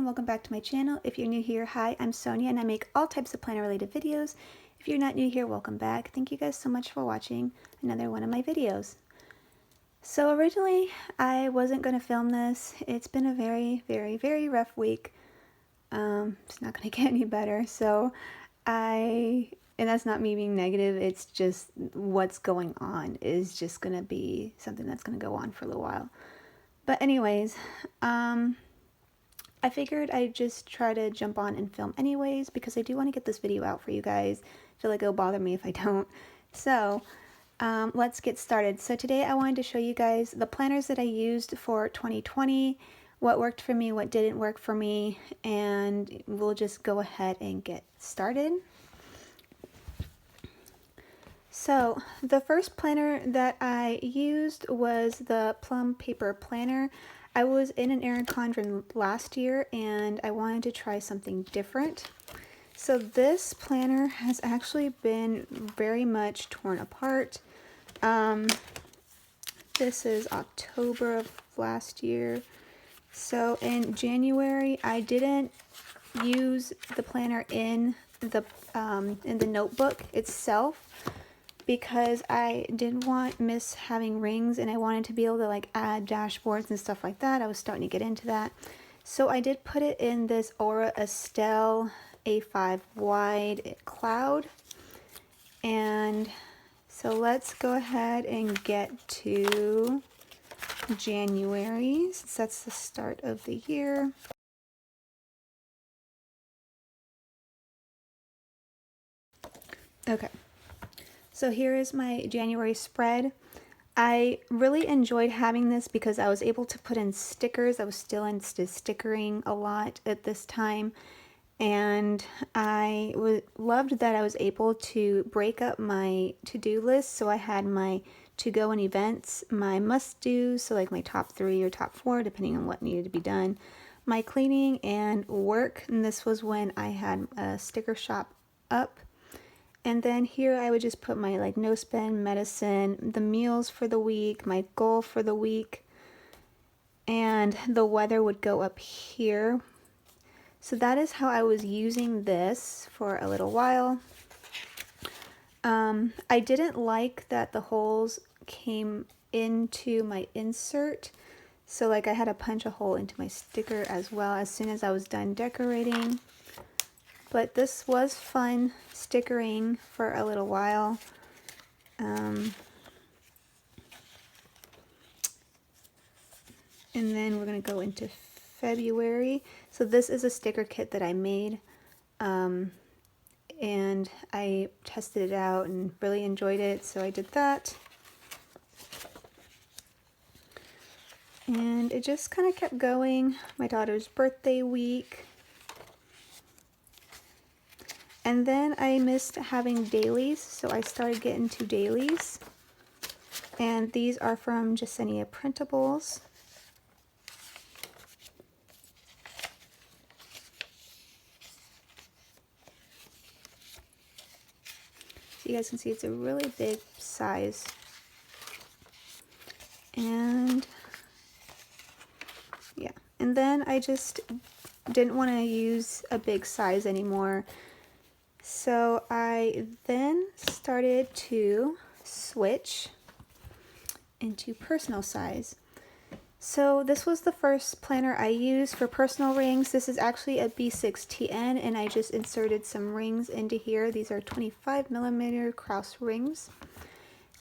welcome back to my channel. If you're new here, hi, I'm Sonia and I make all types of planner related videos. If you're not new here, welcome back. Thank you guys so much for watching another one of my videos. So originally I wasn't going to film this. It's been a very rough week. It's not going to get any better. And that's not me being negative, it's just what's going on is just going to be something that's going to go on for a little while. But anyways, I figured I'd just try to jump on and film anyways because I do want to get this video out for you guys. I feel like it'll bother me if I don't. So let's get started. So today I wanted to show you guys the planners that I used for 2020, what worked for me, what didn't work for me, and we'll just go ahead and get started. So the first planner that I used was the Plum Paper Planner. I was in an Erin Condren last year and I wanted to try something different. So this planner has actually been very much torn apart. This is October of last year. So in January I didn't use the planner in the notebook itself, because I didn't want Miss having rings and I wanted to be able to like add dashboards and stuff like that. I was starting to get into that. So I did put it in this Aura Estelle A5 wide cloud. And so let's go ahead and get to January, since that's the start of the year. Okay. So here is my January spread. I really enjoyed having this because I was able to put in stickers. I was still into stickering a lot at this time. And I loved that I was able to break up my to-do list. So I had my to-go and events, my must-do, so like my top 3 or top 4, depending on what needed to be done, my cleaning and work. And this was when I had a sticker shop up. And then here I would just put my like no spend medicine, the meals for the week, my goal for the week, and the weather would go up here. So that is how I was using this for a little while. I didn't like that the holes came into my insert. So like I had to punch a hole into my sticker as well as soon as I was done decorating. But this was fun stickering for a little while. And then we're going to go into February. So this is a sticker kit that I made. And I tested it out and really enjoyed it, so I did that. And it just kind of kept going. My daughter's birthday week. And then I missed having dailies, so I started getting 2 dailies. And these are from Jasenia Printables. So you guys can see it's a really big size. And yeah, and then I just didn't want to use a big size anymore. So I then started to switch into personal size. So this was the first planner I used for personal rings. This is actually a B6 TN and I just inserted some rings into here. These are 25mm cross rings.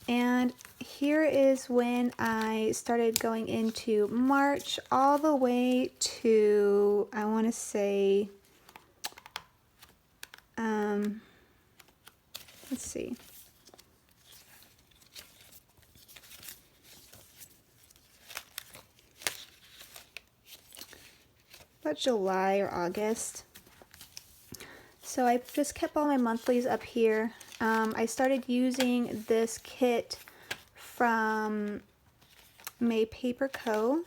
And here is when I started going into March all the way to, I want to say, let's see. About July or August. So I just kept all my monthlies up here. I started using this kit from May Paper Co.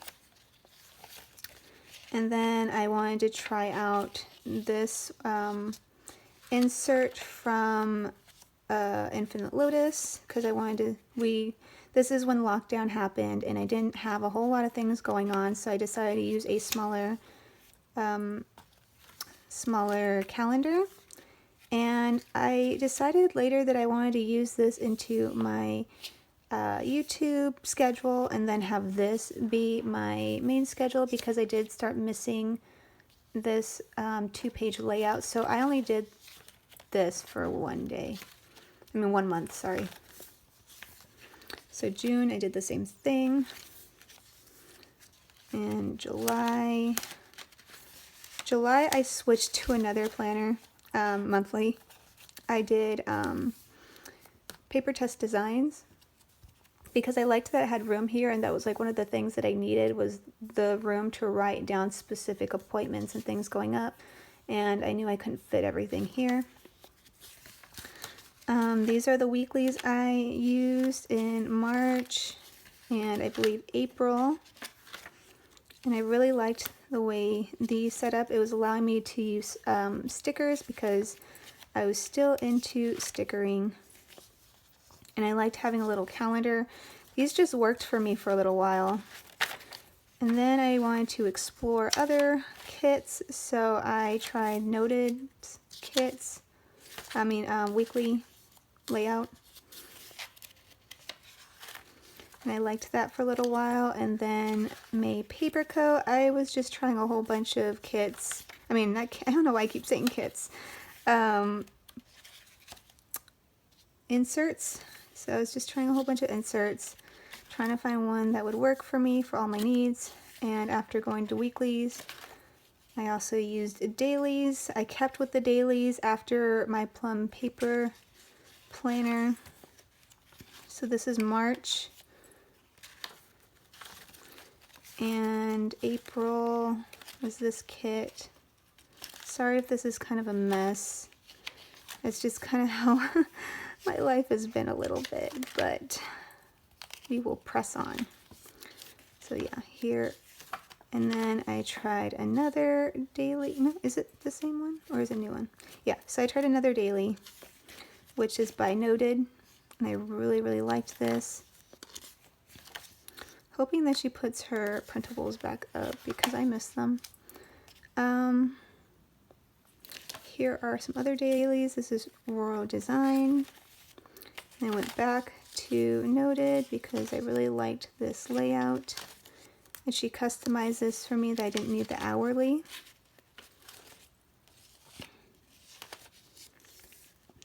And then I wanted to try out this insert from Infinite Lotus because I wanted to, this is when lockdown happened and I didn't have a whole lot of things going on, so I decided to use a smaller smaller calendar. And I decided later that I wanted to use this into my YouTube schedule and then have this be my main schedule, because I did start missing this 2-page layout. So I only did this for 1 month, sorry. So June, I did the same thing. And July, I switched to another planner, monthly. I did Paper Test Designs, because I liked that it had room here, and that was like one of the things that I needed, was the room to write down specific appointments and things going up, and I knew I couldn't fit everything here. These are the weeklies I used in March and I believe April, and I really liked the way these set up. It was allowing me to use stickers, because I was still into stickering, and I liked having a little calendar. These just worked for me for a little while. And then I wanted to explore other kits, so I tried noted kits, weekly layout. And I liked that for a little while. And then May Paper Co. I was just trying a whole bunch of kits. I don't know why I keep saying kits. Inserts. So I was just trying a whole bunch of inserts, trying to find one that would work for me for all my needs. And after going to weeklies, I also used dailies. I kept with the dailies after my Plum Paper Planner. So this is March. And April was this kit. Sorry if this is kind of a mess. It's just kind of how my life has been a little bit, but we will press on. So yeah, here. And then I tried another daily. No, is it the same one or is it a new one? Yeah, so I tried another daily, which is by Noted, and I really, really liked this. Hoping that she puts her printables back up because I miss them. Here are some other dailies. This is Rural Design. And I went back to Noted because I really liked this layout. And she customized this for me that I didn't need the hourly.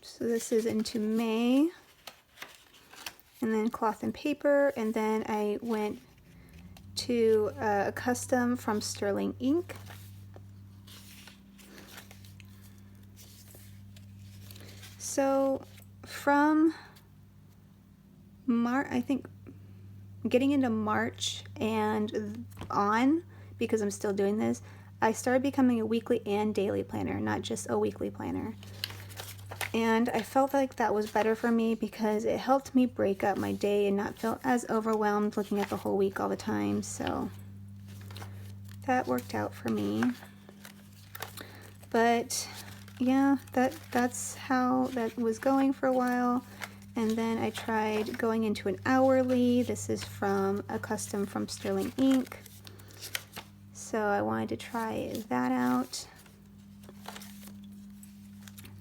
So this is into May. And then Cloth and Paper. And then I went to a custom from Sterling Ink. So from I think getting into March and on, because I'm still doing this, I started becoming a weekly and daily planner, not just a weekly planner. And I felt like that was better for me because it helped me break up my day and not feel as overwhelmed looking at the whole week all the time. So that worked out for me. But yeah, that's how that was going for a while. And then I tried going into an hourly. This is from a custom from Sterling Ink. So I wanted to try that out.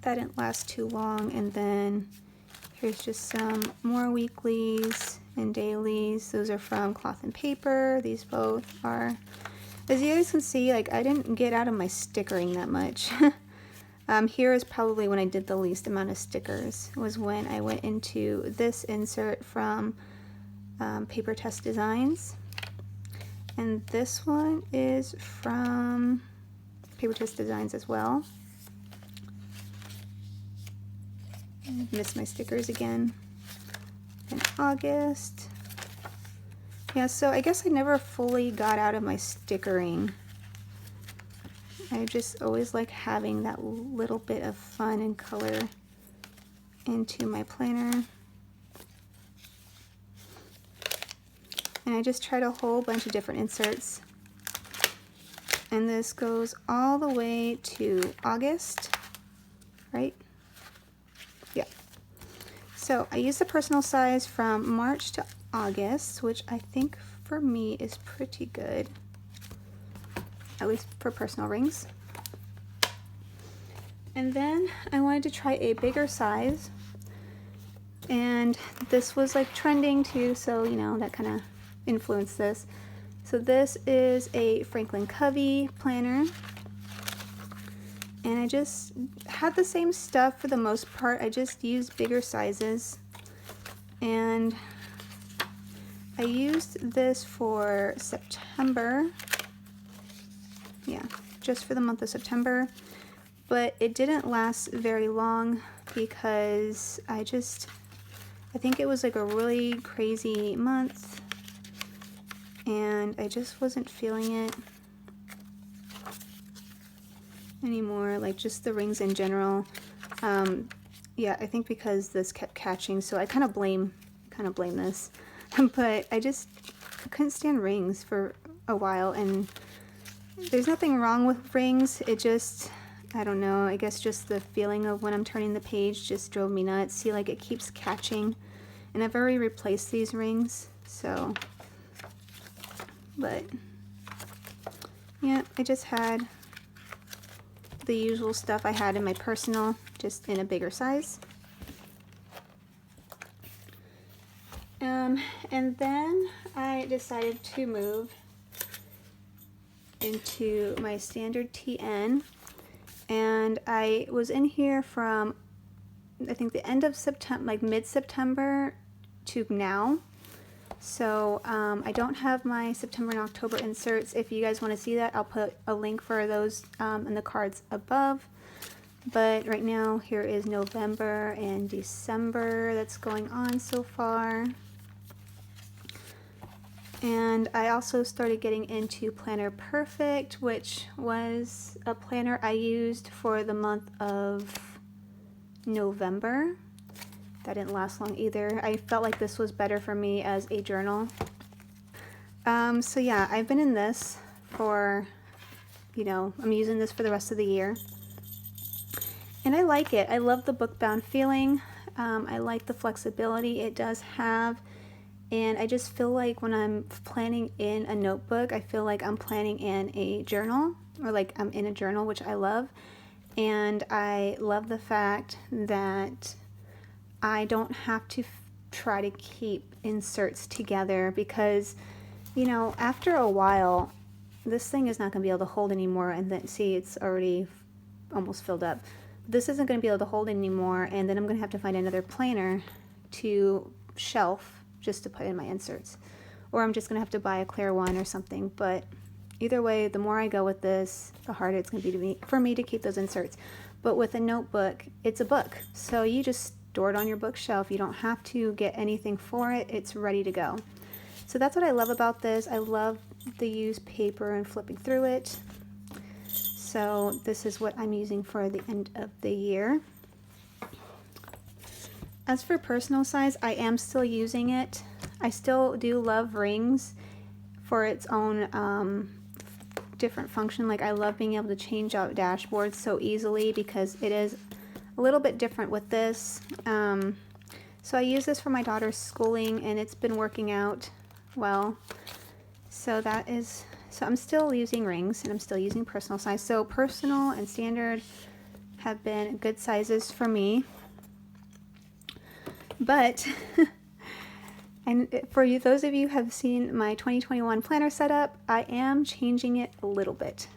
That didn't last too long. And then here's just some more weeklies and dailies. Those are from Cloth and Paper. These both are. As you guys can see, like, I didn't get out of my stickering that much. Here is probably when I did the least amount of stickers. It was when I went into this insert from Paper Test Designs. And this one is from Paper Test Designs as well. I missed my stickers again. In August. Yeah, so I guess I never fully got out of my stickering. I just always like having that little bit of fun and color into my planner. And I just tried a whole bunch of different inserts. And this goes all the way to August, right? Yeah. So I used the personal size from March to August, which I think for me is pretty good. at least for personal rings. And then I wanted to try a bigger size, and this was like trending too, so you know, that kind of influenced this. So this is a Franklin Covey planner, and I just had the same stuff for the most part. I just used bigger sizes, and I used this for September. Yeah, just for the month of September, but it didn't last very long because I think it was like a really crazy month, and I just wasn't feeling it anymore, like just the rings in general. Yeah, I think because this kept catching, so I kind of blame this. But I couldn't stand rings for a while, and there's nothing wrong with rings. It just, I don't know, I guess just the feeling of when I'm turning the page just drove me nuts. See, like it keeps catching, and I've already replaced these rings, so, but yeah, I just had the usual stuff I had in my personal, just in a bigger size. And then I decided to move into my standard TN, and I was in here from, I think, the end of September, like mid-September to now. So I don't have my September and October inserts. If you guys want to see that, I'll put a link for those in the cards above. But right now, here is November and December that's going on so far. And I also started getting into Planner Perfect, which was a planner I used for the month of November. That didn't last long either. I felt like this was better for me as a journal. So yeah, I've been in this for, you know, I'm using this for the rest of the year. And I like it. I love the book bound feeling. I like the flexibility it does have. And I just feel like when I'm planning in a notebook, I feel like I'm planning in a journal, or like I'm in a journal, which I love. And I love the fact that I don't have to try to keep inserts together, because, you know, after a while, this thing is not going to be able to hold anymore. And then, see, it's already almost filled up. This isn't going to be able to hold anymore, and then I'm going to have to find another planner to shelf just to put in my inserts, or I'm just gonna have to buy a clear one or something. But either way, the more I go with this, the harder it's gonna be for me to keep those inserts. But with a notebook, it's a book, so you just store it on your bookshelf. You don't have to get anything for it. It's ready to go. So that's what I love about this. I love the used paper and flipping through it. So this is what I'm using for the end of the year. As for personal size, I am still using it. I still do love rings for its own different function. Like, I love being able to change out dashboards so easily, because it is a little bit different with this. So I use this for my daughter's schooling, and it's been working out well. So that is, so I'm still using rings, and I'm still using personal size. So personal and standard have been good sizes for me. But and for you, those of you who have seen my 2021 planner setup, I am changing it a little bit.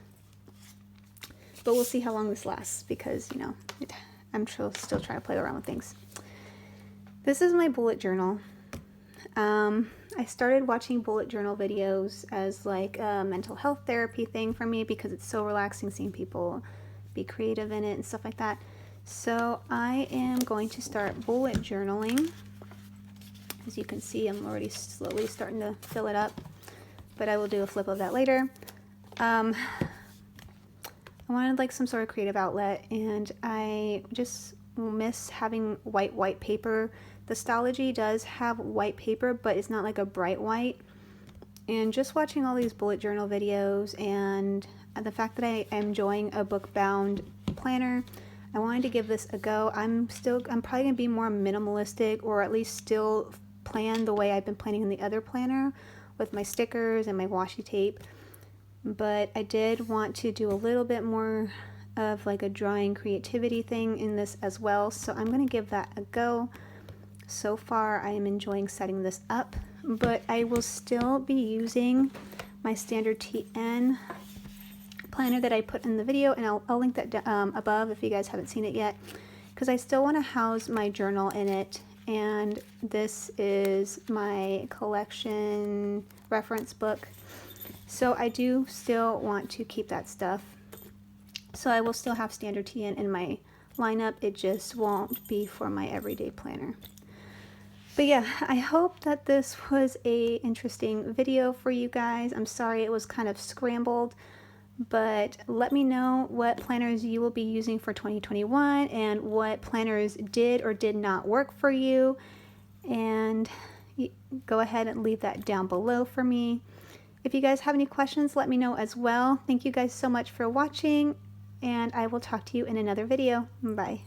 But we'll see how long this lasts, because, you know, I'm still trying to play around with things. This is my bullet journal. I started watching bullet journal videos as like a mental health therapy thing for me, because it's so relaxing seeing people be creative in it and stuff like that. So I am going to start bullet journaling. As you can see, I'm already slowly starting to fill it up, but I will do a flip of that later. I wanted like some sort of creative outlet, and I just miss having white paper. The Stalogy does have white paper, but it's not like a bright white. And just watching all these bullet journal videos, and the fact that I am enjoying a book bound planner, I wanted to give this a go. I'm probably gonna be more minimalistic, or at least still plan the way I've been planning in the other planner with my stickers and my washi tape. but I did want to do a little bit more of like a drawing creativity thing in this as well, so I'm going to give that a go. So far I am enjoying setting this up, but I will still be using my standard TN planner that I put in the video, and I'll link that above if you guys haven't seen it yet, because I still want to house my journal in it. And this is my collection reference book, so I do still want to keep that stuff. So I will still have standard TN in my lineup, it just won't be for my everyday planner. But yeah, I hope that this was a interesting video for you guys. I'm sorry it was kind of scrambled, but let me know what planners you will be using for 2021 and what planners did or did not work for you. And go ahead and leave that down below for me. If you guys have any questions, let me know as well. Thank you guys so much for watching, and I will talk to you in another video. Bye.